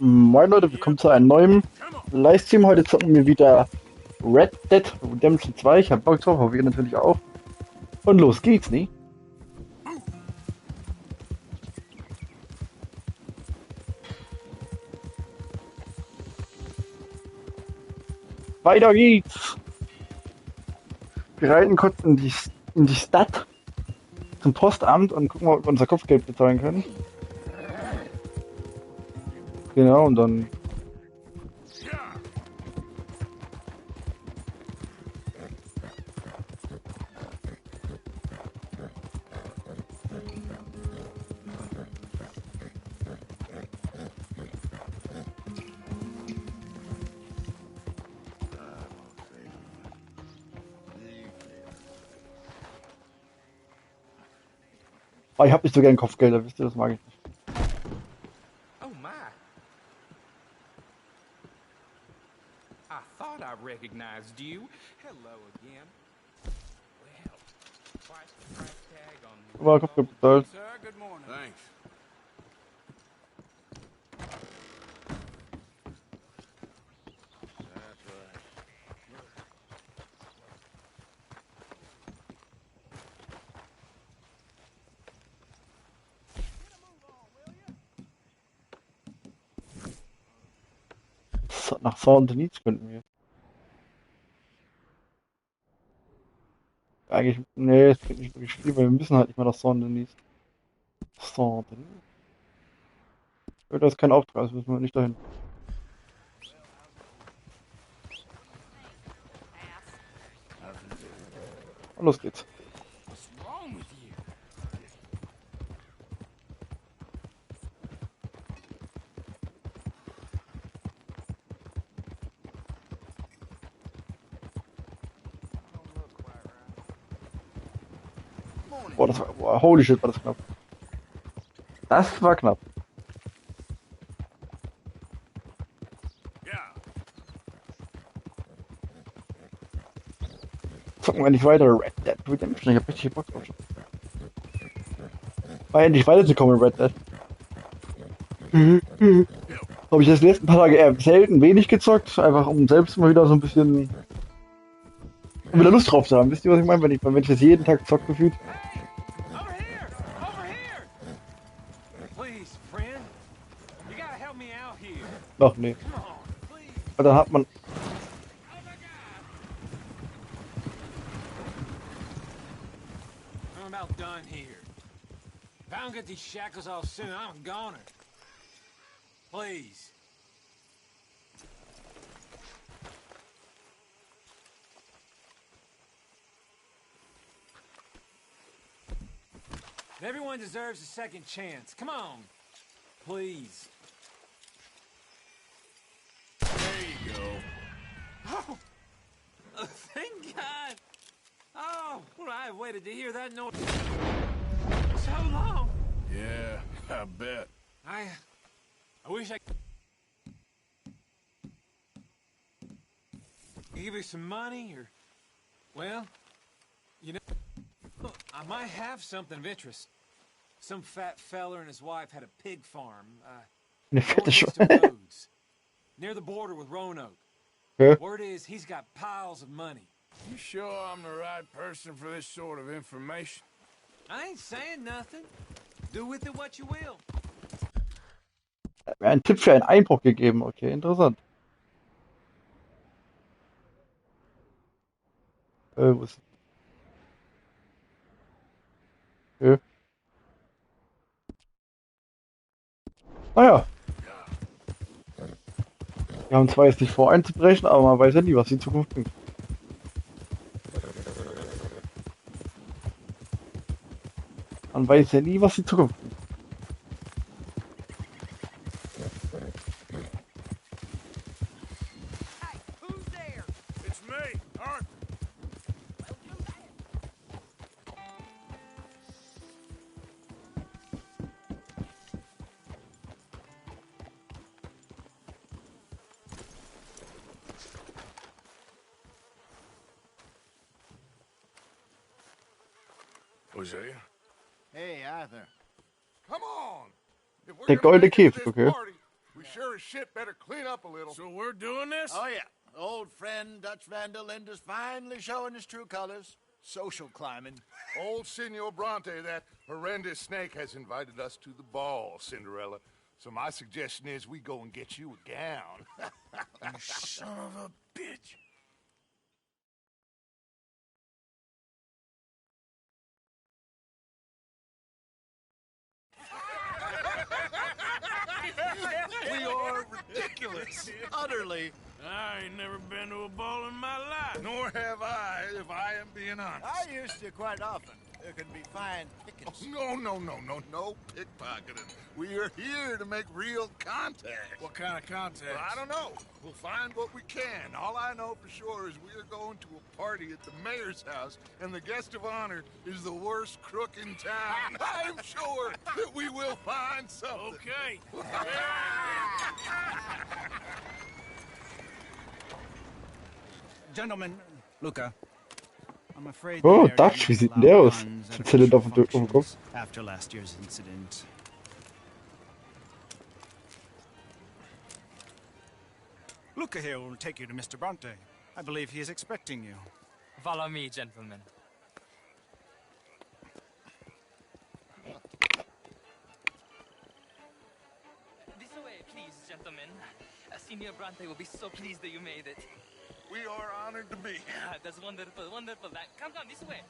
Moin Leute, willkommen zu einem neuen Livestream. Heute zocken wir wieder Red Dead Redemption 2. Ich hab Bock drauf, hoffe ihr natürlich auch. Und los geht's, ne? Weiter geht's! Wir reiten kurz in die Stadt zum Postamt und gucken mal, ob wir unser Kopfgeld bezahlen können. Genau, und dann... Ah, ich hab nicht so gern Kopfgelder, wisst ihr, das mag ich nicht. Oh my. I thought I recognized you. Hello again. Well, twice the price tag on Aber Kopfgeld bezahlt. Sir, good morning. Thanks. That's right. Nach Saint-Denis könnten wir. Eigentlich, nee, es bringt nicht wirklich viel, weil wir müssen halt nicht mal nach Saint-Denis. Saint-Denis? Ja, da ist kein Auftrag, also müssen wir nicht dahin. Und los geht's. What's wrong with you? Boah, das war, boah, holy shit, war das knapp. Das war knapp. Yeah. Zocken wir endlich weiter. Red Dead Redemption. Ich hab richtig Bock drauf. War endlich weiterzukommen in Red Dead. Habe ich das letzten paar Tage eher selten wenig gezockt, einfach um selbst mal wieder so ein bisschen, um wieder Lust drauf zu haben. Wisst ihr, was ich meine? Wenn ich das jeden Tag zocke gefühlt. Over here! Over here! Please, friend. You gotta help me out here. Ach nee. Come on, please. Weil dann hat man, Oh my God. I'm about done here. If I don't get these shackles off soon, I'm a goner. Please. Everyone deserves a second chance. Come on. Please. There you go. Oh! Thank God! Oh, well, I've waited to hear that noise so long. Yeah, I bet. I wish I could give you some money or, well, you know, I might have something of interest. Some fat fella and his wife had a pig farm, eine going fette east of Schweine. Rhodes, near the border with Roanoke. Okay. Word is he's got piles of money. You sure I'm the right person for this sort of information? I ain't saying nothing. Do with it what you will. Hat mir einen Tipp für einen Einbruch gegeben. Okay, interessant. Wo ist... Okay. Naja. Wir haben zwar jetzt nicht vor einzubrechen, aber man weiß ja nie, was die Zukunft bringt. Man weiß ja nie, was die Zukunft bringt. Hey, who's there? It's me, Arthur. Hosea? Hey, Arthur. Come on! If we're Der gonna goldene make it to Käfig, this okay. party, we sure sure as shit better clean up a little. So we're doing this? Oh, yeah. Old friend Dutch Van der Linde's finally showing his true colors. Social climbing. Old Senor Bronte, that horrendous snake, has invited us to the ball, Cinderella. So my suggestion is we go and get you a gown. You son of a bitch. We are ridiculous. Utterly. I ain't never been to a ball in my life. Nor have I, if I am being honest. I used to quite often. There can be fine pickings. No pickpocketing. We are here to make real contact. What kind of contact? Well, I don't know. We'll find what we can. All I know for sure is we are going to a party at the mayor's house, and the guest of honor is the worst crook in town. I'm sure that we will find something. Okay. Gentlemen, Luca. I'm afraid Oh, the mayor Dutch, wie did sieht not denn der allow aus? guns at Zylinder auf dem official Kopf. functions after last year's incident. Luca here will take you to Mr. Bronte. I believe he is expecting you. Follow me, gentlemen. This way, please, gentlemen. Senior Bronte will be so pleased that you made it. We are honored to be. That's wonderful, wonderful. Come this way.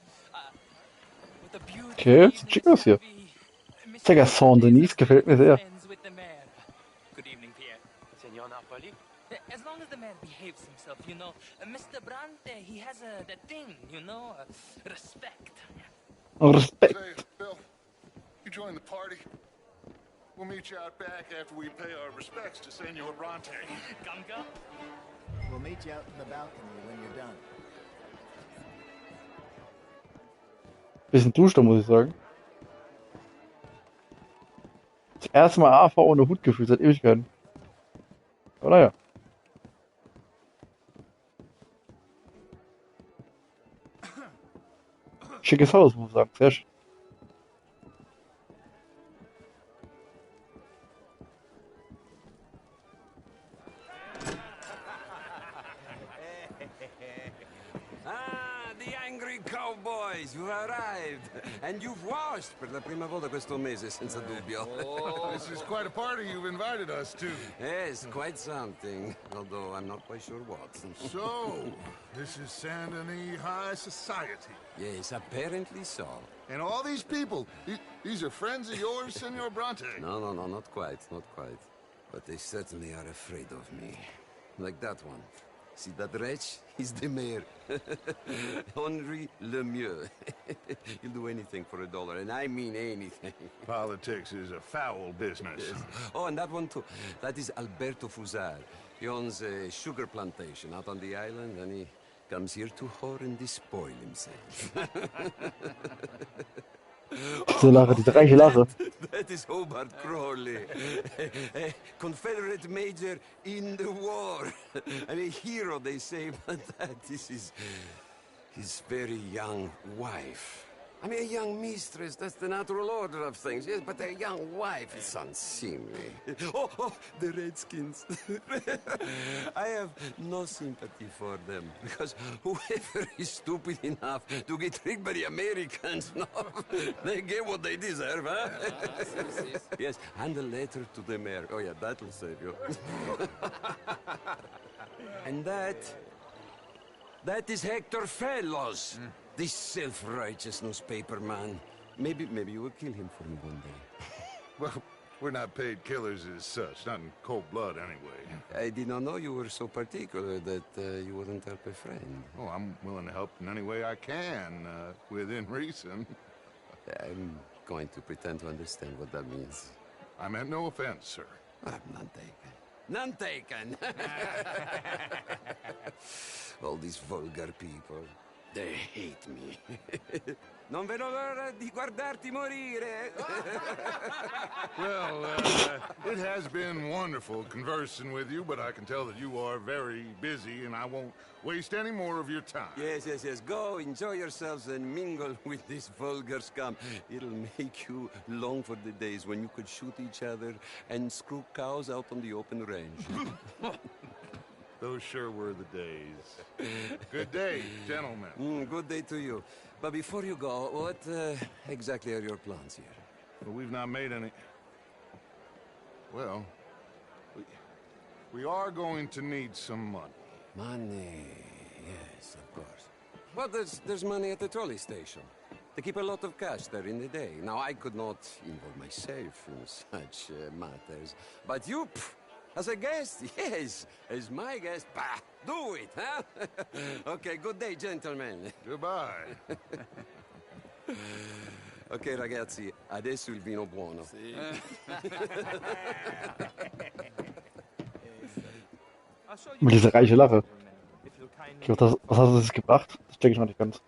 With a beautiful Okay, sieht schick aus hier. Digga, Saint-Denis gefällt mir sehr. Good evening, Pierre. Senor Napoli? As long as the man behaves himself, you know. Mr. Bronte, he has that thing, you know, respect. Respekt. Say, Bill, you join the party. We'll meet you out back after we pay our respects to Senor Bronte. Come. We'll meet you out in the balcony when you're done. Bisschen duster, muss ich sagen. Das erste Mal AV ohne Hut gefühlt seit Ewigkeiten. Aber naja. Schickes Haus, muss ich sagen. Sehr schön. The angry cowboys, you've arrived. And you've washed per la prima volta questo mese, senza dubbio. This is quite a party you've invited us to. Yes, quite something. Although I'm not quite sure what. So, this is Saint Denis High Society. Yes, apparently so. And all these people, these are friends of yours, Senor Bronte? No, not quite, not quite. But they certainly are afraid of me. Like that one. See that wretch? He's the mayor. Henri Lemieux. He'll do anything for $1, and I mean anything. Politics is a foul business. Yes. Oh, and that one too. That is Alberto Fusar. He owns a sugar plantation out on the island, and he comes here to whore and despoil himself. Diese Lache, diese reiche Lache. That is Hobart Crawley, a Confederate major in the war. I mean, hero, they say, but this is his very young wife. I mean, a young mistress, that's the natural order of things, yes, but a young wife is unseemly. Oh, the Redskins. I have no sympathy for them, because whoever is stupid enough to get tricked by the Americans, no, they get what they deserve, huh? Yes, and a letter to the mayor. Oh, yeah, that'll save you. And that is Hector Fellows. This self-righteous newspaper man. Maybe you will kill him for me one day. Well, we're not paid killers as such, not in cold blood anyway. I did not know you were so particular that you wouldn't help a friend. Oh, I'm willing to help in any way I can, within reason. I'm going to pretend to understand what that means. I meant no offense, sir. None taken. None taken! All these vulgar people, they hate me. Non vedo l'ora di guardarti morire. Well, it has been wonderful conversing with you, but I can tell that you are very busy, and I won't waste any more of your time. Yes. Go, enjoy yourselves and mingle with this vulgar scum. It'll make you long for the days when you could shoot each other and screw cows out on the open range. Those sure were the days. Good day, gentlemen. Good day to you. But before you go, what exactly are your plans here? Well, we've not made any... Well, we are going to need some money. Money, yes, of course. Well, there's money at the trolley station. They keep a lot of cash there in the day. Now, I could not involve myself in such matters. But you, as a guest, yes, as my guest, do it, huh? Okay, good day, gentlemen. Goodbye. Ok, ragazzi, adesso il vino buono. Mit dieser reiche Lache. Okay, was hast du das gebracht? Das check ich noch nicht ganz.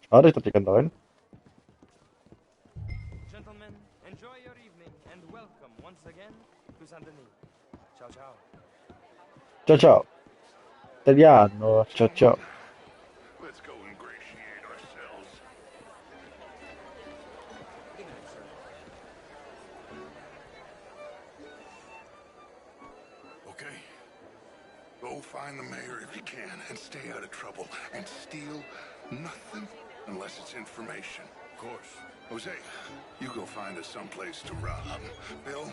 Schade, ich dachte, ich kann da rein. Gentlemen, enjoy your evening and welcome once again to Saint Denis. Ciao, ciao. Ciao, ciao. Italiano, ciao, ciao. Let's go ingratiate ourselves. Okay. Go find the mayor if you can and stay out of trouble. And steal nothing unless it's information. Of course. Jose, you go find us someplace to rob. Bill,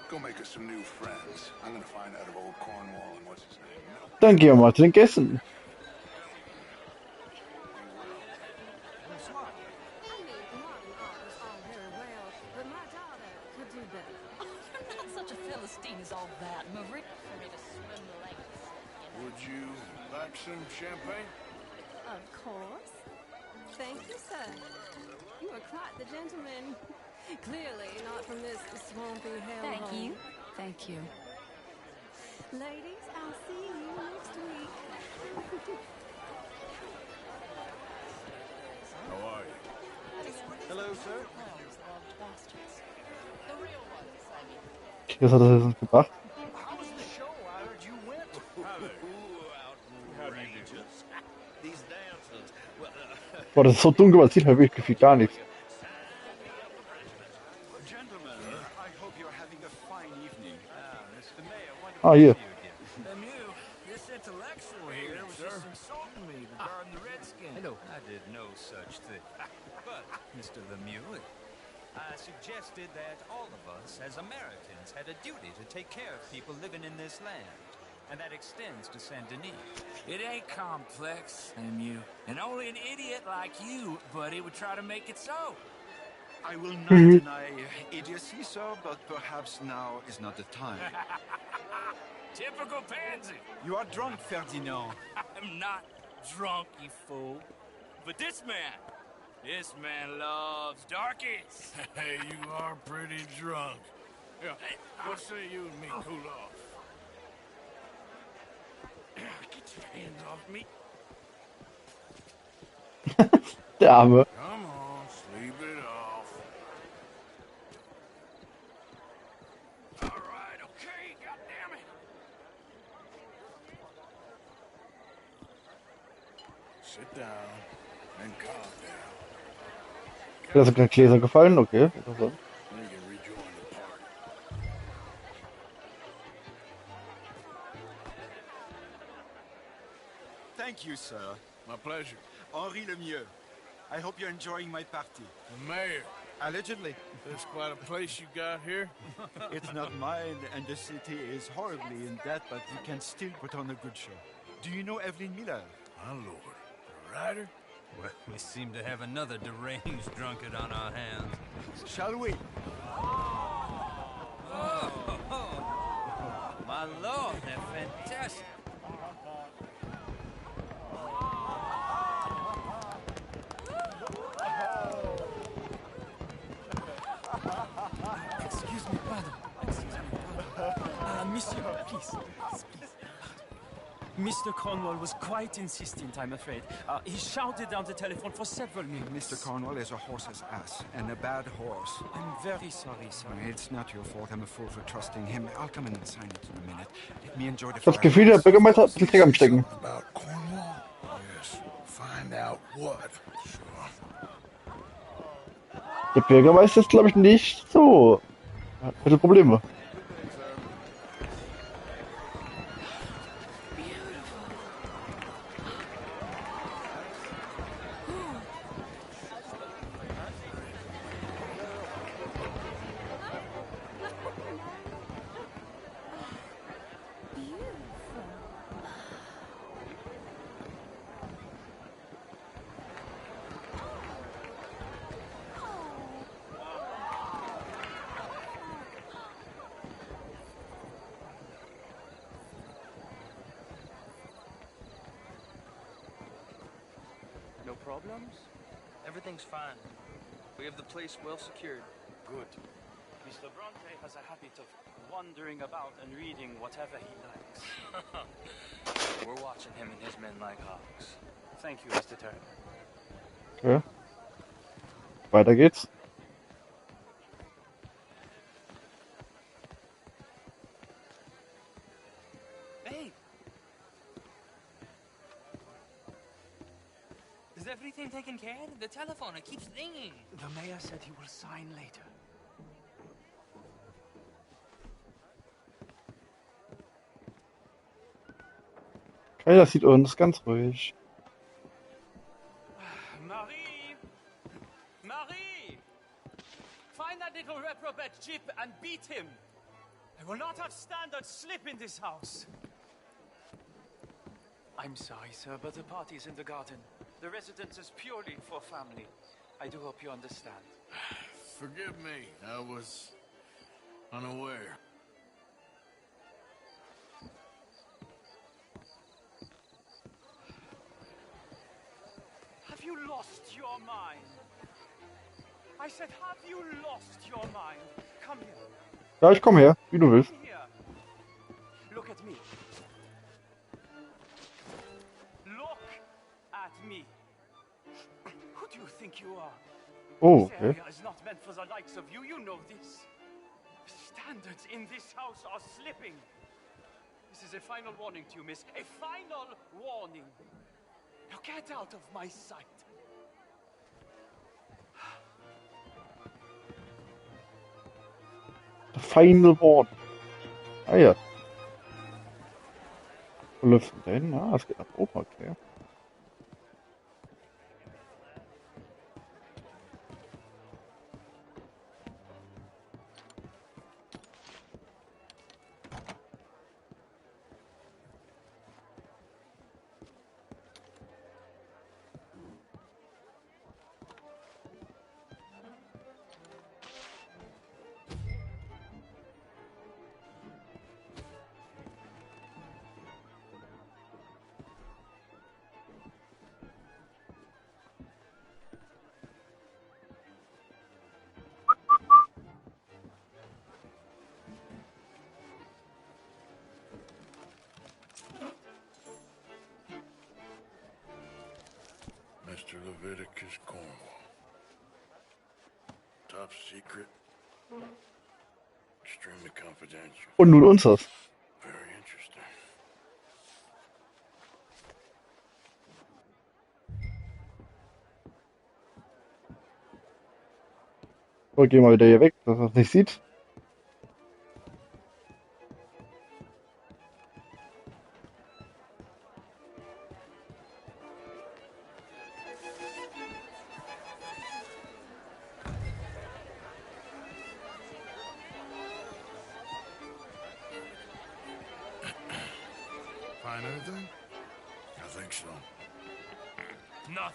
go make us some new friends. I'm gonna find out of old Cornwall and what's his name. Dann gehen wir mal zu den Gästen. I mean, modern art is all very well, but my daughter could do better. Oh, you're not such a Philistine as all that, Marie. For me to swim the lengths. Would you like some champagne? Of course. Thank you, sir. You are quite the gentleman. Clearly not from this swampy hellhole. Thank you. Thank you. Ladies, I'll see you next week. How are you? Hello, sir. Bastards. The real ones, I mean. Was hat das jetzt gebracht? How was the show? I heard you went. Outrageous. These dancers. Well, Boah, das ist so dunkel, man sieht halt wirklich gefühlt gar nichts. gentlemen, I hope you're having a fine evening. Mr. Mayor, Ah, hier. Lemieux, this intellectual here was just insulting me regarding the Redskins. Hello. I did no such thing. But, Mr. Lemieux, I suggested that all of us as Americans had a duty to take care of people living in this land. And that extends to Saint Denis. It ain't complex, Lemieux. And only an idiot like you, buddy, would try to make it so. I will not deny idiocy, sir, but perhaps now is not the time. Typical pansy. You are drunk, Ferdinand. I'm not drunk, you fool. But this man loves darkies. Hey, you are pretty drunk. Yeah, what say you and me cool off? Get your hands off me. Der Arme. Come on, sleep it off. All right, okay, goddammit. Sit down and calm down. Da sind keine Gläser gefallen, okay. Interessant. Then you can rejoin the party. Thank you, sir. My pleasure. Henri Lemieux. I hope you're enjoying my party. The mayor. Allegedly. That's quite a place you got here. It's not mine, and the city is horribly in debt, but you can still put on a good show. Do you know Evelyn Miller? My lord. The writer? Well, we seem to have another deranged drunkard on our hands. Shall we? My lord, they're fantastic. Excuse me, pardon. Excuse me, pardon. Peace. Mr. Cornwall was quite insistent, I'm afraid. He shouted down the telephone for several minutes. Mr. Cornwall is a horse's ass, and a bad horse. I'm very sorry, sir. It's not your fault. I'm a fool for trusting him. I'll come in and sign it in a minute. Let me enjoy the Das Gefühl, der Bürgermeister hat ein bisschen Dreck am Stecken. About Cornwall? Yes. Find out what. Sure. Der Bürgermeister ist, glaube ich, nicht so. Er hat ein bisschen Probleme. No problems? Everything's fine. We have the place well secured. Good. Mr. Bronte has a habit of wandering about and reading whatever he likes. We're watching him and his men like hawks. Thank you, Mr. Turner. Okay. Weiter geht's. Hey! Is everything taken care of? The telephone, it keeps ringing. The mayor said he will sign later. Okay, das sieht uns ganz ruhig. Marie! Marie! Find that little reprobate Jip and beat him. I will not have standard slip in this house. I'm sorry, sir, but the party's in the garden. The residence is purely for family. I do hope you understand. Forgive me. I was unaware. Have you lost your mind? I said, have you lost your mind? Come here. Ja, ich komme her, wie du willst. Come here. Look at me. Look at me. Who do you think you are? Oh, This okay. area is not meant for the likes of you. You know this. Standards in this house are slipping. This is a final warning to you, miss. A final warning. Now get out of my sight. The final one. Ah ja. Wo läuft denn da hin? Ah, es geht nach oben, okay. Mr. Leviticus Cornwall. Top secret. Extremely confidential. Und nun unseres. Very interesting. So, gehen wir wieder hier weg, dass man es nicht sieht. Find anything? I think so. Nothing.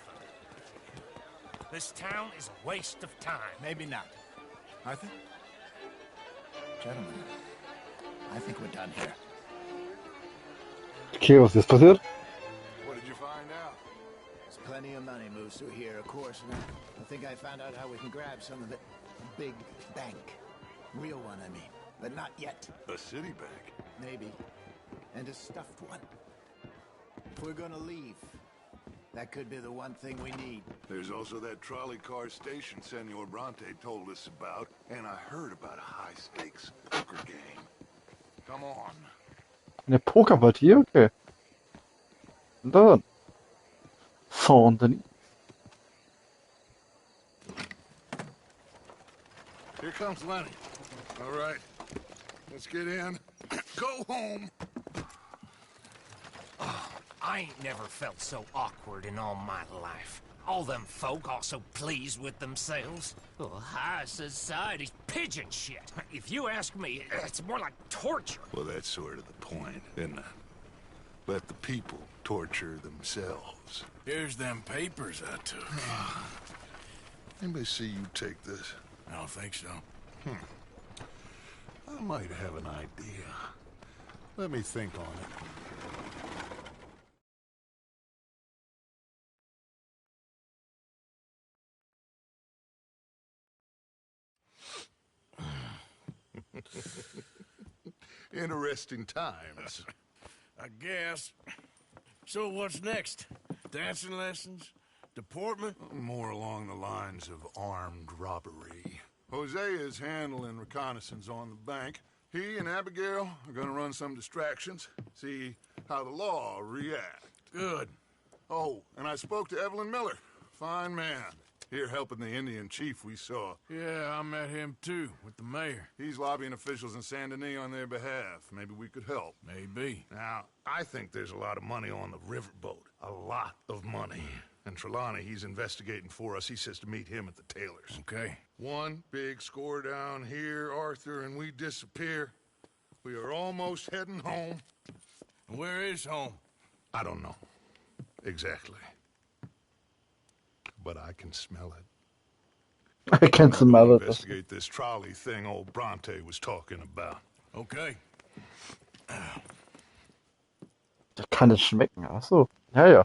This town is a waste of time. Maybe not. Arthur? Gentlemen, I think we're done here. Okay, was ist jetzt passiert? What did you find out? There's plenty of money moves through here, of course, and I think I found out how we can grab some of it. A big bank. Real one, I mean. But not yet. A city bank? Maybe. And a stuffed one. If we're gonna leave, that could be the one thing we need. There's also that trolley car station Senor Bronte told us about, and I heard about a high-stakes poker game. Come on. Eine Pokerpartie? Okay. Interessant. Saint-Denis. Here comes Lenny. All right. Let's get in. Go home. I ain't never felt so awkward in all my life. All them folk all so pleased with themselves. Oh, high society's pigeon shit. If you ask me, it's more like torture. Well, that's sort of the point, isn't it? Let the people torture themselves. Here's them papers I took. Anybody see you take this? I don't think so. I might have an idea. Let me think on it. Interesting times. I guess. So what's next? Dancing lessons? Deportment? More along the lines of armed robbery. Hosea is handling reconnaissance on the bank. He and Abigail are gonna run some distractions, see how the law react. Good. Oh, and I spoke to Evelyn Miller. Fine man. Here helping the Indian chief we saw. Yeah, I met him too, with the mayor. He's lobbying officials in Saint Denis on their behalf. Maybe we could help. Maybe. Now, I think there's a lot of money on the riverboat. A lot of money. And Trelawney, he's investigating for us. He says to meet him at the Taylor's. Okay. One big score down here, Arthur, and we disappear. We are almost heading home. Where is home? I don't know. Exactly. But I can smell it. I can smell it. Investigate this trolley thing old Bronte was talking about. Okay. Das kann es schmecken. Ach so. Ja, ja.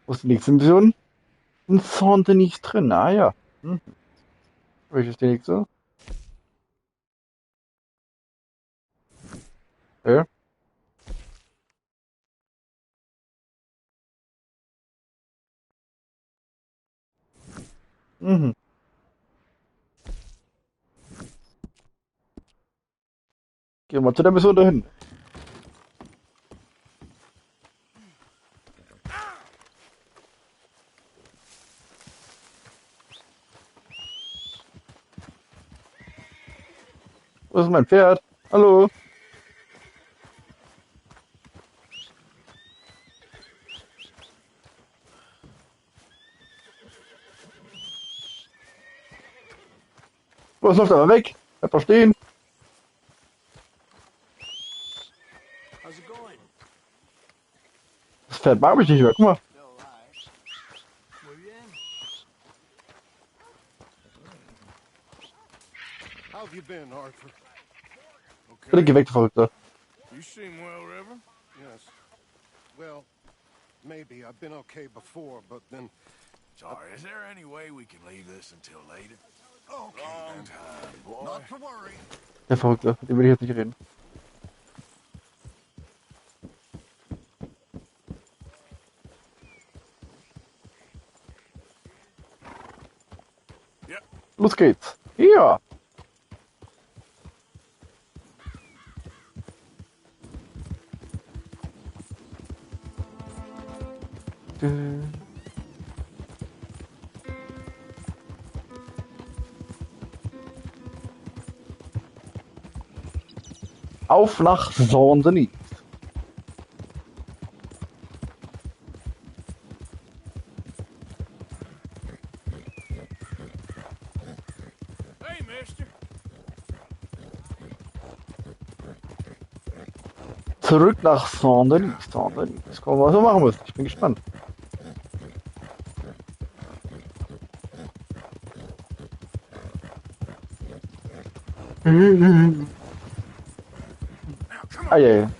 Wo ist die nächste Mission? Ein Saint-Denis drin. Ah ja. Welches ist die nächste? Ja. Mhm. Gehen wir zu der Mission dahin. Wo ist mein Pferd? Hallo? Oh, es läuft aber weg. Bleib doch stehen. Das Pferd mag mich nicht mehr. Guck mal. How have you been, Arthur? Bitte geh weg, du Verrückter. You seem well, Reverend. Yes. Well, maybe. I've been okay before, but then... Sorry, is there any way we can leave this until later? Okay, Long time, boy. not to worry. Der Verrückte, mit dem will ich jetzt nicht reden. Yep. Los geht's. Ja. Auf nach Saint-Denis. Hey, mister. Zurück nach Saint-Denis. Saint-Denis. Gucken wir, was wir machen müssen. Ich bin gespannt. Ah, ja, ja.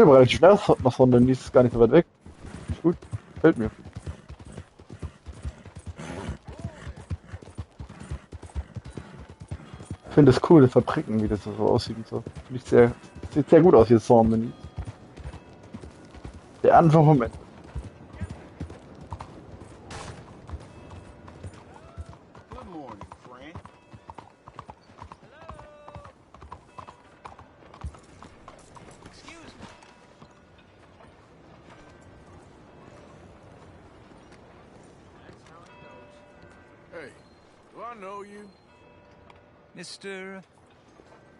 bin aber relativ schnell nach London, die ist gar nicht so weit weg. Ist gut, gefällt mir. Ich finde es cool, die Fabriken, wie das so aussieht und so. Finde ich sehr, sieht sehr gut aus, hier Saint-Denis. Der Anfang vom Ende. Good morning, friend. Excuse me. Hey, do I know you? Mr.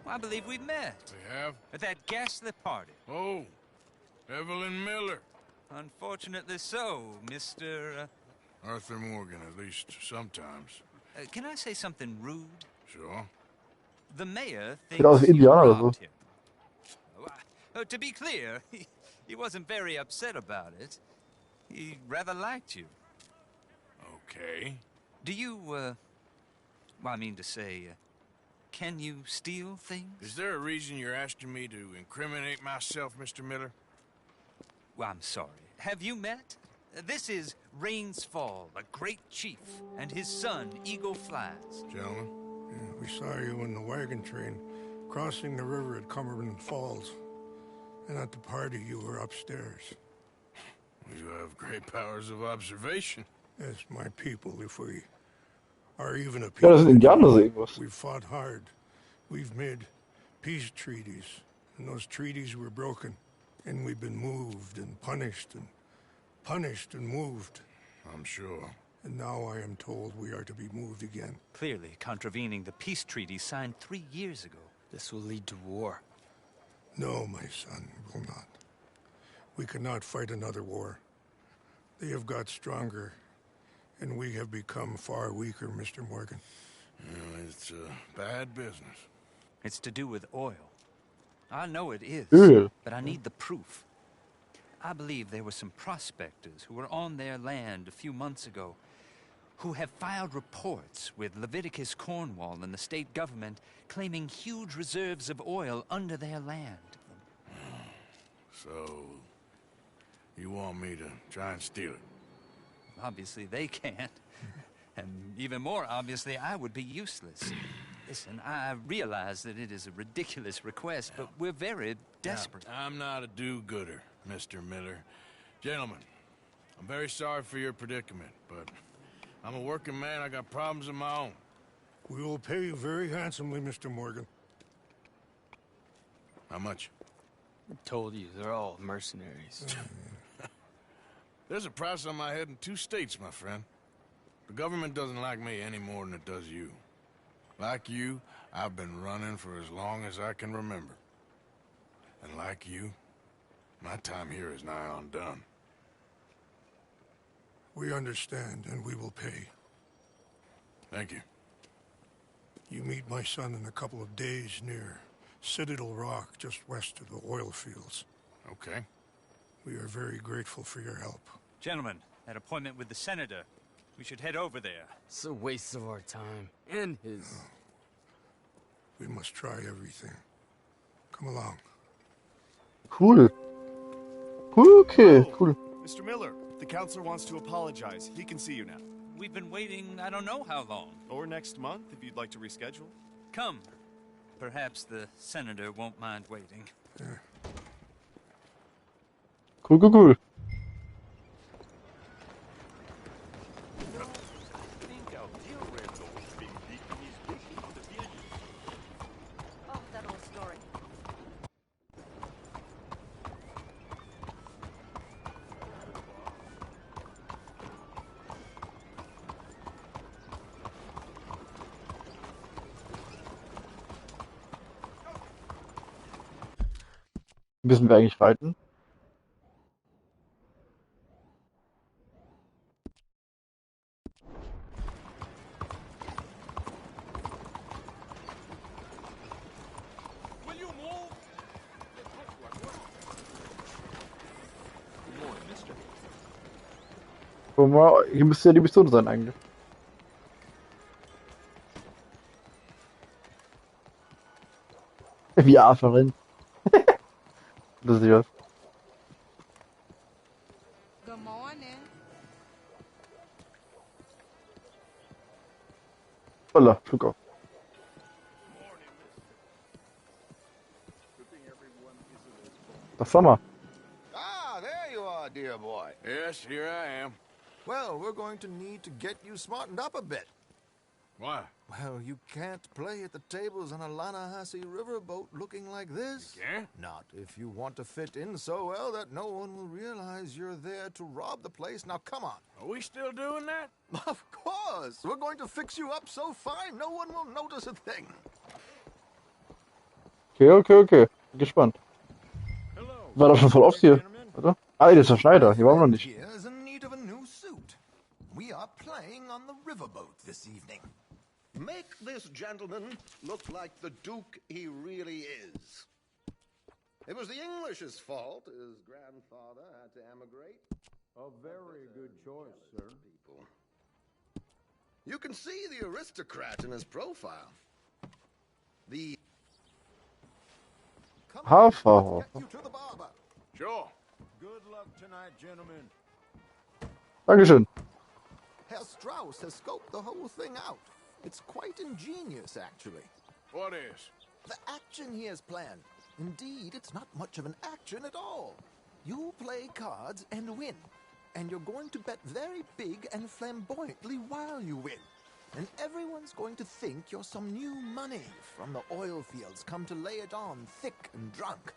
Well, I believe we met. We have? At that ghastly party. Oh, Evelyn Miller. Unfortunately so, Mr. Arthur Morgan, at least sometimes. Can I say something rude? Sure. The mayor Sieht aus thinks wie you Indianer oder so. robbed him. To be clear, he wasn't very upset about it. He rather liked you. Okay. Do you, well, I mean to say, can you steal things? Is there a reason you're asking me to incriminate myself, Mr. Miller? Well, I'm sorry. Have you met? This is Rains Fall, a great chief, and his son, Eagle Flies. Gentlemen? Yeah, we saw you in the wagon train crossing the river at Cumberland Falls. And at the party, you were upstairs. You have great powers of observation. Yes, my people, if we are even a Ja, people. das sind Indianer so irgendwas. We've fought hard. We've made peace treaties. And those treaties were broken. And we've been moved and punished and punished and moved. I'm sure. And now I am told we are to be moved again. Clearly contravening the peace treaty signed 3 years ago. This will lead to war. No, my son, will not. We cannot fight another war. They have got stronger, and we have become far weaker, Mr. Morgan. It's a bad business. It's to do with oil. I know it is, Öl. but I need the proof. I believe there were some prospectors who were on their land a few months ago who have filed reports with Leviticus Cornwall and the state government claiming huge reserves of oil under their land. So, you want me to try and steal it? Obviously they can't. And even more obviously, I would be useless. Listen, I realize that it is a ridiculous request, but we're very desperate. Now, I'm not a do-gooder, Mr. Miller. Gentlemen, I'm very sorry for your predicament, but I'm a working man. I got problems of my own. We will pay you very handsomely, Mr. Morgan. How much? I told you, they're all mercenaries. There's a price on my head in 2 states, my friend. The government doesn't like me any more than it does you. Like you, I've been running for as long as I can remember. And like you, my time here is nigh undone. We understand, and we will pay. Thank you. You meet my son in a couple of days near Citadel Rock, just west of the oil fields. Okay. We are very grateful for your help. Gentlemen, that appointment with the senator. We should head over there. It's a waste of our time. And his. We must try everything. Come along. Cool. Okay, cool. Mr. Miller, the counselor wants to apologize. He can see you now. We've been waiting I don't know how long. Or next month, if you'd like to reschedule. Come. Perhaps the senator won't mind waiting. Cool, cool, cool. Oh, that old story. Müssen wir eigentlich reiten? Will you move? Good morning, mister. Guck mal, hier müsste ja die Pistole sein eigentlich. Wie Arthur rennt. Das ist ja. Good morning. Holla, Schluck auf. Das Sommer. Ah, there you are, dear boy. Yes, here I am. Well, we're going to need to get you smartened up a bit. Why? Well, you can't play at the tables on a Lannahechee riverboat looking like this. You can't? Not if you want to fit in so well that no one will realize you're there to rob the place. Now, come on. Are we still doing that? Of course. We're going to fix you up so fine, no one will notice a thing. Okay. Bin gespannt. War doch schon voll oft hier, oder? Ah, hier ist der Schneider. Hier waren wir noch nicht. Here is in need of a new suit. We are playing on the riverboat this evening. Make this gentleman look like the Duke he really is. It was the English's fault his grandfather had to emigrate. A very good choice, sir. People. You can see the aristocrat in his profile. The Hafer. Sure. Good luck tonight, gentlemen. Dankeschön. Herr Strauss has scoped the whole thing out. It's quite ingenious, actually. What is? The action he has planned. Indeed, it's not much of an action at all. You play cards and win. And you're going to bet very big and flamboyantly while you win. And everyone's going to think you're some new money from the oil fields come to lay it on thick and drunk.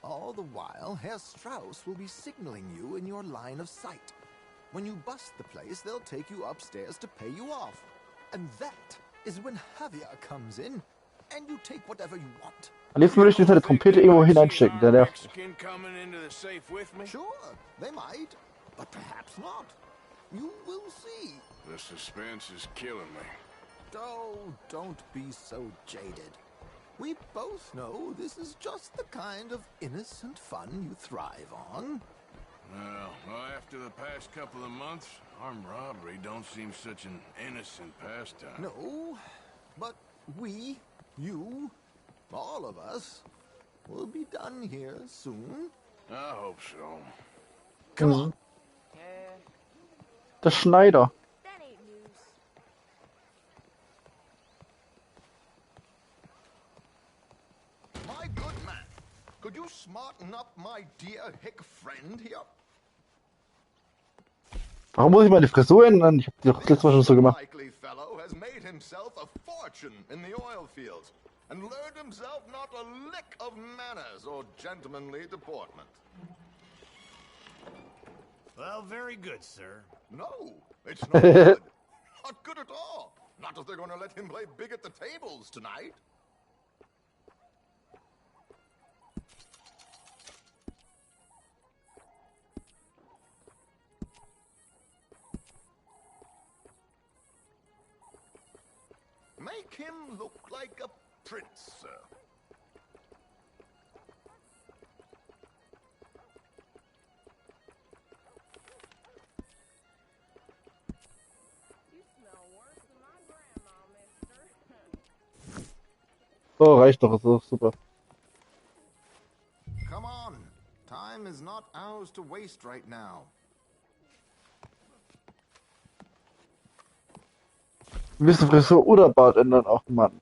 All the while, Herr Strauss will be signaling you in your line of sight. When you bust the place, they'll take you upstairs to pay you off. And that is when Javier comes in, and you take whatever you want. Am liebsten würde ich diese Trompete irgendwo hineinstecken, der nervt. Mexican coming into the safe with me? Sure, they might, but perhaps not. You will see. The suspense is killing me. Oh, don't be so jaded. We both know this is just the kind of innocent fun you thrive on. Well, after the past couple of months, armed robbery don't seem such an innocent pastime. No, but we, you, all of us, will be done here soon. I hope so. Come on. Der Schneider. That ain't news. My good man, could you smarten up my dear hick friend here? Warum muss ich meine Frisur ändern? Ich hab die doch letztes Mal schon so gemacht. Likely fellow has made himself a fortune in the oil fields and learned himself not a lick of manners or gentlemanly deportment. Well, very good, sir. No, it's not good. Not good at all. Not if they're going to let him play big at the tables tonight. Make him look like a prince, sir. So, reicht doch, ist doch super. Come on. Time is not ours to waste right now. Willst du Frisur oder Bart ändern? Ach Mann.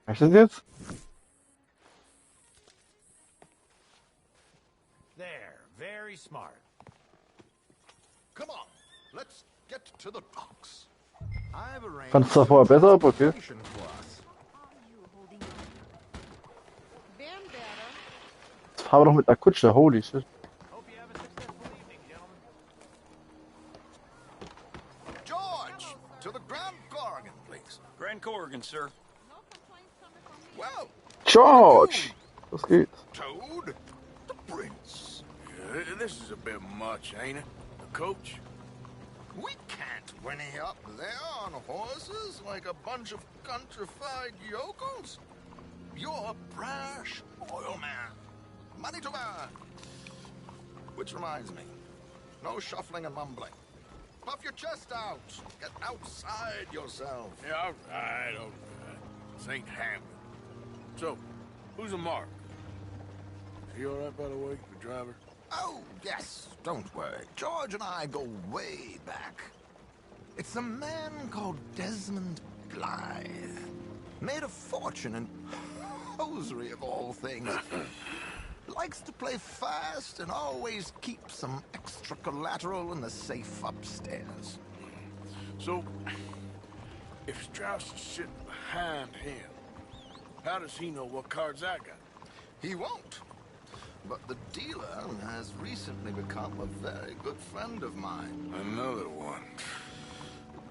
Was ist das jetzt? There, very smart. Come on, let's get to the docks. I've arranged Fand's zwar vorher besser, aber okay. for us. Jetzt fahren wir noch mit einer Kutsche, holy shit. George, to the Grand Corrigan, please. Grand Corrigan, sir. Well, George! Was geht? Toad, the prince. Yeah, this is a bit much, ain't it? The coach, We can't whinny up there on horses like a bunch of countrified yokels. You're brash oil man. Money to burn. Which reminds me, no shuffling and mumbling. Puff your chest out. Get outside yourself. Yeah, all right. This ain't happening. So, who's a mark? Is he all right, by the way, the driver? Oh, yes. Don't worry. George and I go way back. It's a man called Desmond Blythe. Made a fortune in hosiery of all things. Likes to play fast and always keeps some extra collateral in the safe upstairs. So, if Strauss is sitting behind him, how does he know what cards I got? He won't. But the dealer has recently become a very good friend of mine. Another one.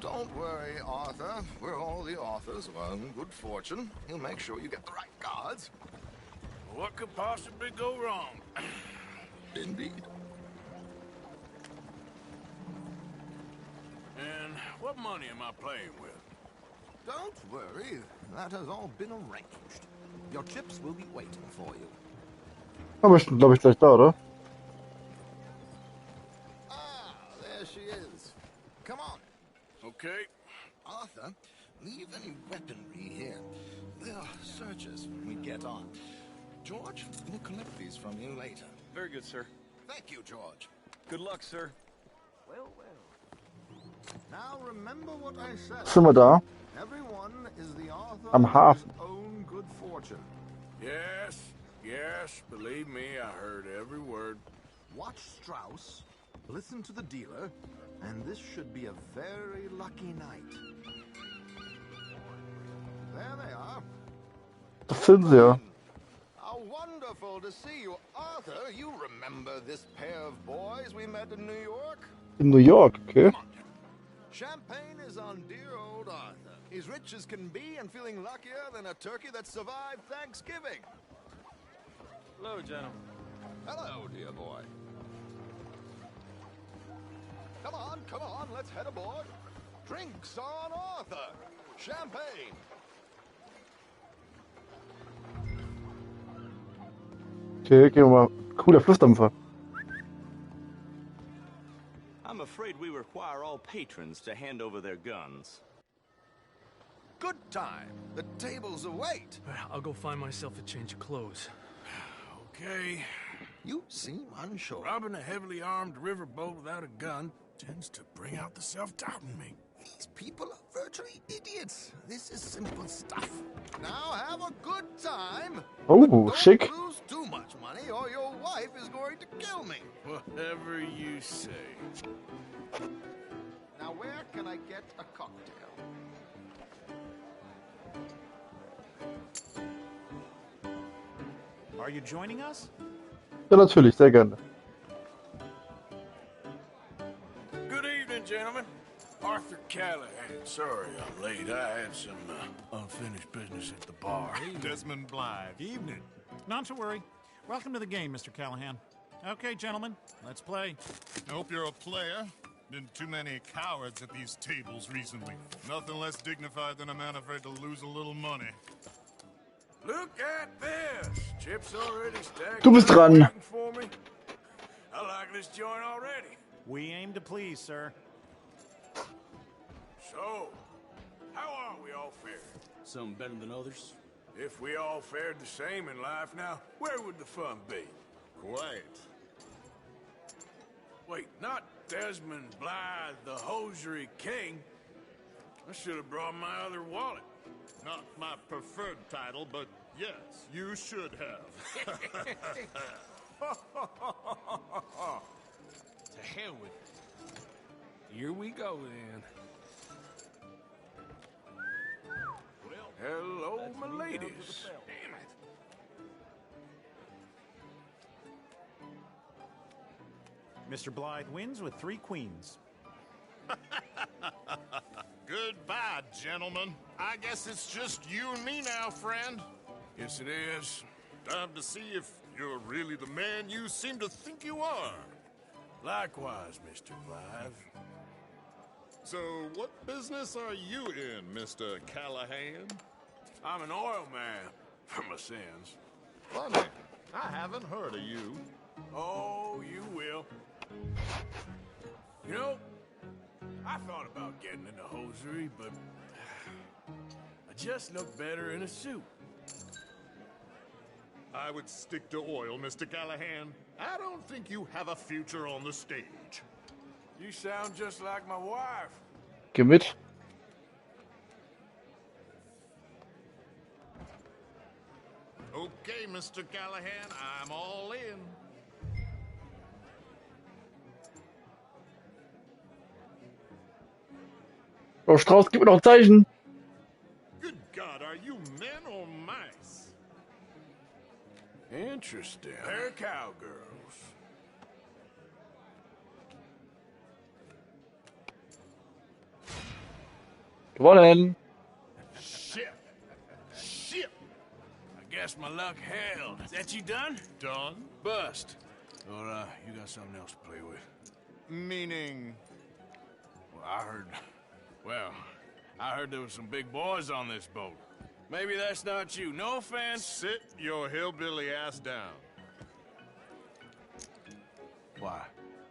Don't worry, Arthur. We're all the authors of our own good fortune. He'll make sure you get the right cards. What could possibly go wrong? Indeed. And what money am I playing with? Don't worry. That has all been arranged. Your chips will be waiting for you. Aber bestimmt, glaube ich, gleich da, oder? Ah, there she is. Come on. Okay. Arthur, leave any weaponry here. They'll search us when we get on. George, we'll collect these from you later. Very good, sir. Thank you, George. Good luck, sir. Well, well. Now remember what I said. Sind wir da? Everyone is the author Am of Hafen. his own good fortune. Yes, believe me, I heard every word. Watch Strauss, listen to the dealer, and this should be a very lucky night. There they are. Das sind sie ja. How wonderful to see you. Arthur, you remember this pair of boys we met in New York? In New York, okay. Champagne is on dear old Arthur. He's rich as can be and feeling luckier than a turkey that survived Thanksgiving. Hello, gentlemen. Hello, dear boy. Come on, let's head aboard. Drinks on Arthur. Champagne. Okay, gehen wir mal. Cooler Flussdampfer. I'm afraid we require all patrons to hand over their guns. Good time. The tables await. I'll go find myself a change of clothes. Okay. You seem unsure. Robbing a heavily armed riverboat without a gun tends to bring out the self-doubt in me. These people are virtually idiots. This is simple stuff. Now have a good time. Oh, schick. Don't lose too much money or your wife is going to kill me. Whatever you say. Now where can I get a cocktail? Are you joining us? Ja, natürlich, sehr gerne. Good evening, gentlemen. Arthur Callahan. Sorry I'm late. I had some unfinished business at the bar. Desmond Blythe. Evening. Not to worry. Welcome to the game, Mr. Callahan. Okay, gentlemen, let's play. I hope you're a player. Been too many cowards at these tables recently. Nothing less dignified than a man afraid to lose a little money. Look at this. Chips already stacked. Du bist dran. Waiting for me. I like this joint already. We aim to please, sir. So, how are we all fared? Some better than others. If we all fared the same in life now, where would the fun be? Quiet. Wait, not Desmond Blythe, the hosiery king. I should have brought my other wallet. Not my preferred title, but yes, you should have. To hell with it. Here we go, then. Well, hello, my ladies. Damn it. Mr. Blythe wins with 3 queens. Goodbye, gentlemen. I guess it's just you and me now, friend. Yes, it is. Time to see if you're really the man you seem to think you are. Likewise, Mr. Blythe. So, what business are you in, Mr. Callahan? I'm an oil man, for my sins. Funny, I haven't heard of you. Oh, you will. You know, I thought about getting into hosiery, but I just look better in a suit. I would stick to oil, Mr. Callahan. I don't think you have a future on the stage. You sound just like my wife. Geh mit. Okay, Mr. Callahan, I'm all in. Oh, Strauß, gib mir noch ein Zeichen. Good God, are you men or mice? Interesting. They're cowgirls. Gewonnen. Shit. Shit. I guess my luck held. Is that you done? Done? Bust. Or, you got something else to play with? Meaning? Well, I heard there was some big boys on this boat. Maybe that's not you. No offense. Sit your hillbilly ass down. Why?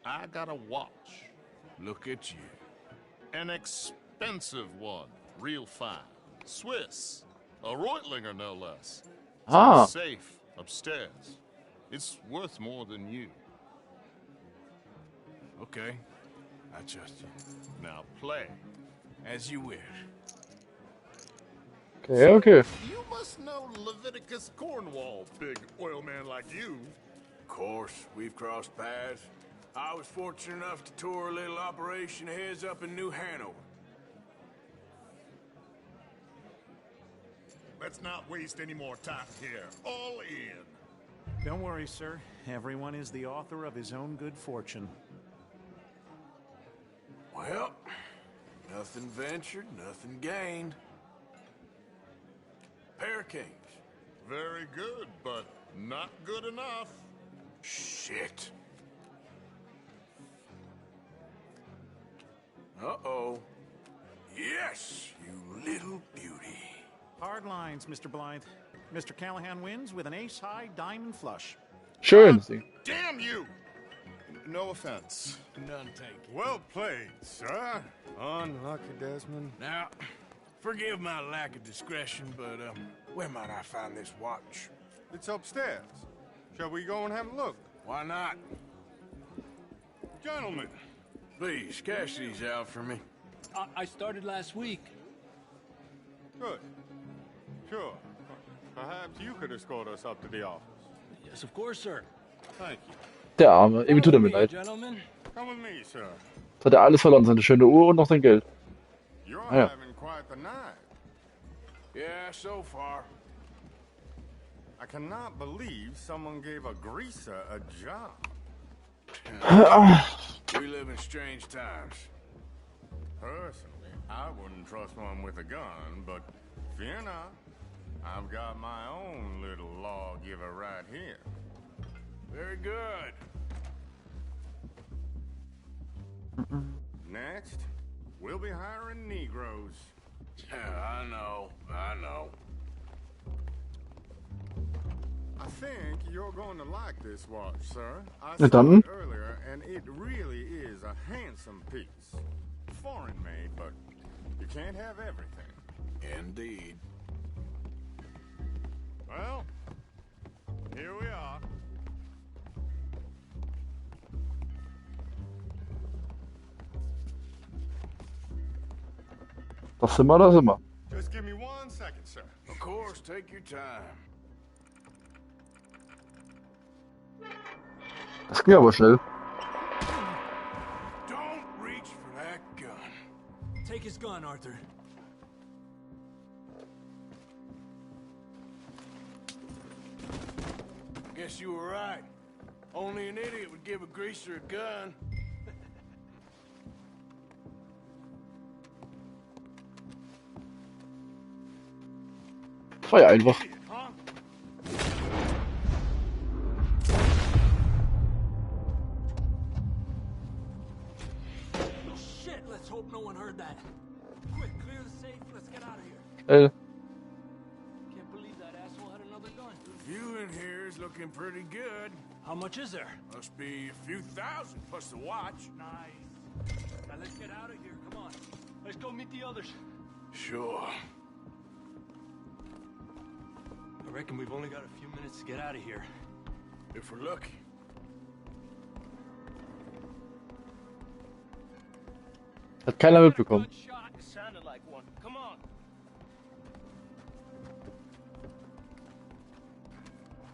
I got a watch. Look at you. An expensive one. Real fine. Swiss. A Reutlinger, no less. It's in the safe upstairs. It's worth more than you. Okay. I trust you. Now play. As you wish. Okay. You must know Leviticus Cornwall, big oil man like you. Of course, we've crossed paths. I was fortunate enough to tour a little operation of his up in New Hanover. Let's not waste any more time here. All in. Don't worry, sir. Everyone is the author of his own good fortune. Well, nothing ventured, nothing gained. Pair of kings. Very good, but not good enough. Shit. Uh-oh. Yes, you little beauty. Hard lines, Mr. Blythe. Mr. Callahan wins with an ace-high diamond flush. Schön. Damn you! No offense. None taken. Well played, sir. Unlucky, Desmond. Now, forgive my lack of discretion, but, where might I find this watch? It's upstairs. Shall we go and have a look? Why not? Gentlemen. Please, cash these out for me. I started last week. Good. Sure. Perhaps you could escort us up to the office. Yes, of course, sir. Thank you. Der Arme. Irgendwie tut er mir leid. Gentlemen. Come with me, sir. Jetzt hat er alles verloren. Seine schöne Uhr und noch sein Geld. You're Ja. having quite the night. Yeah, so far. I cannot believe someone gave a greaser a job. We live in strange times. Personally, I wouldn't trust one with a gun, but fear not. I've got my own little lawgiver right here. Very good. Next, we'll be hiring Negroes. I know. I think you're going to like this watch, sir. I Na saw dann. it earlier, and it really is a handsome piece. Foreign made, but you can't have everything. Indeed. Well, here we are. Das sind wir, das sind wir. Just give me 1 second, sir. Of course, take your time. Das ging aber schnell. Don't reach for that gun. Take his gun, Arthur. Guess you were right. Only an idiot would give a greaser a gun. Das war ja einfach. Huh? Shit, let's Let's hope no one heard that. Quick, clear the safe. Let's get out of here. Can't believe that asshole had another gun. The view in here is looking pretty good. How much is there? Must be a few thousand plus the watch. Nice. Now let's get out of here. Come on. Let's go meet the others. Sure. I reckon we've only got a few minutes to get out of here. If we're lucky. Hat keiner mitbekommen. Shot sounded like one. Come on.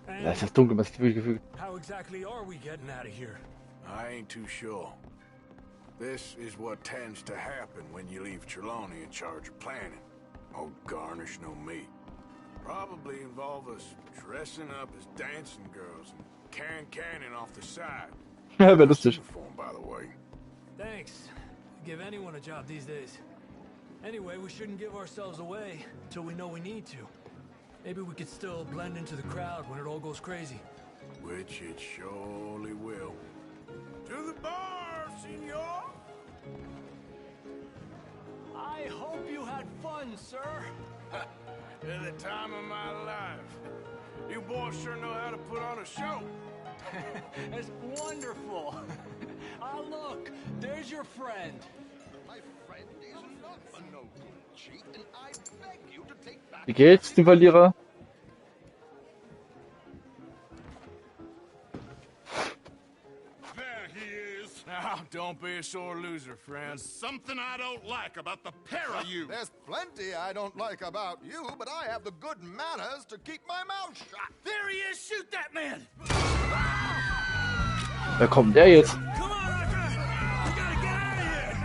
Ja, ist das dunkel, was ist das Gefühl? How exactly are we getting out of here? I ain't too sure. This is what tends to happen when you leave Trelawney in charge of planning. Oh, garnish no meat. Probably involve us dressing up as dancing girls and canning off the side. Ja, wäre lustig. Uniform, by the way. Thanks. Give anyone a job these days. Anyway, we shouldn't give ourselves away until we know we need to. Maybe we could still blend into the crowd when it all goes crazy. Which it surely will. To the bar, senor! I hope you had fun, sir. At the time of my life. You boys sure know how to put on a show. It's wonderful. Ah, look, there's your friend. My friend is not a no good cheat, and I beg you to take back. Wie geht's, dem Verlierer? There he is. Now, don't be a sore loser, friend. Something I don't like about the pair of you. There's plenty I don't like about you, but I have the good manners to keep my mouth shut. There he is! Shoot that man! Wer kommt der jetzt? Come on, Arthur! We gotta get out of here!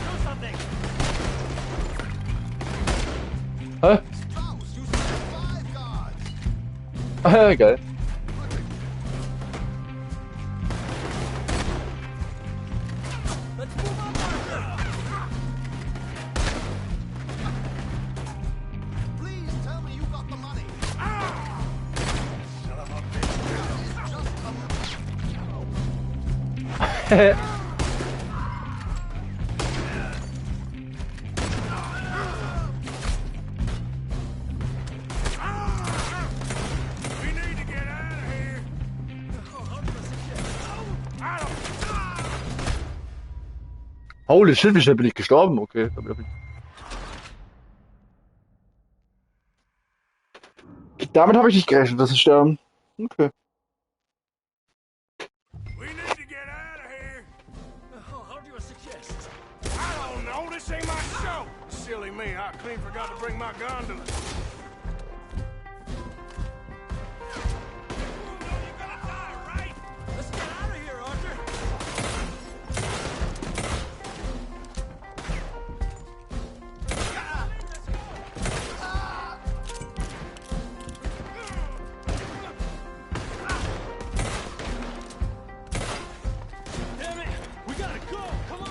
Do something! Hä? Ah, geil. Let's move up, Arthur! Please tell me you got the money. Son of a bitch. We need to get out of here. Holy shit, wie schnell bin ich gestorben? Okay. Damit habe ich nicht gerechnet, dass ich sterben. Okay. We need to get out of here. How do you suggest? I don't know. This ain't my show. Silly me. I clean forgot to bring my gondola. Let's get out of here, Arthur! Damn it! We gotta go! Come on!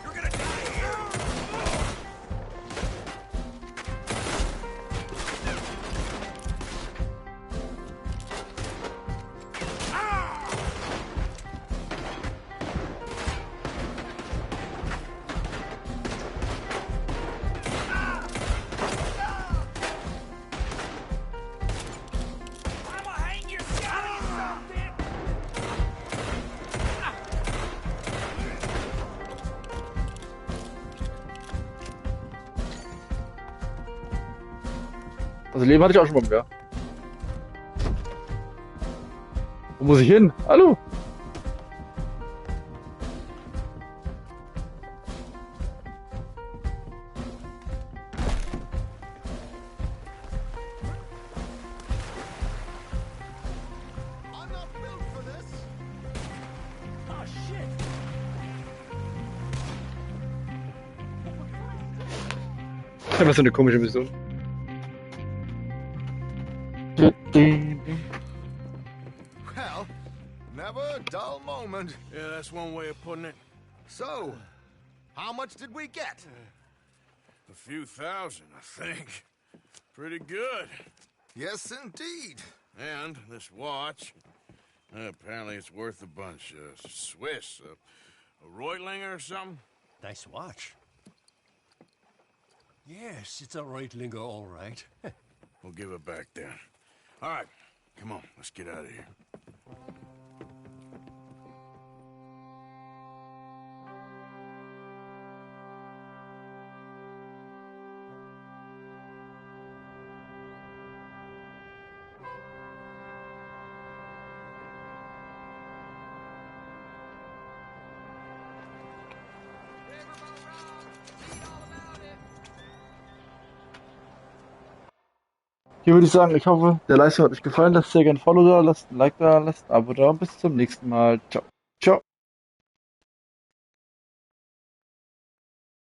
You're gonna die here. I'ma hang your scally something! Also Leben hatte ich auch schon mal mehr. Wo muss ich hin? Hallo? I'm not built for this. Oh, shit! Was für eine komische Mission. Well, never a dull moment. Yeah, that's one way of putting it. So, how much did we get? A few thousand, I think. Pretty good. Yes, indeed. And this watch, apparently it's worth a bunch. Swiss, a Reutlinger or something? Nice watch. Yes, it's a Reutlinger, all right. We'll give it back then. All right, come on, let's get out of here. Hier würde ich sagen, ich hoffe, der Livestream hat euch gefallen. Lasst sehr gerne ein Follow da, lasst ein Like da, lasst ein Abo da und bis zum nächsten Mal. Ciao.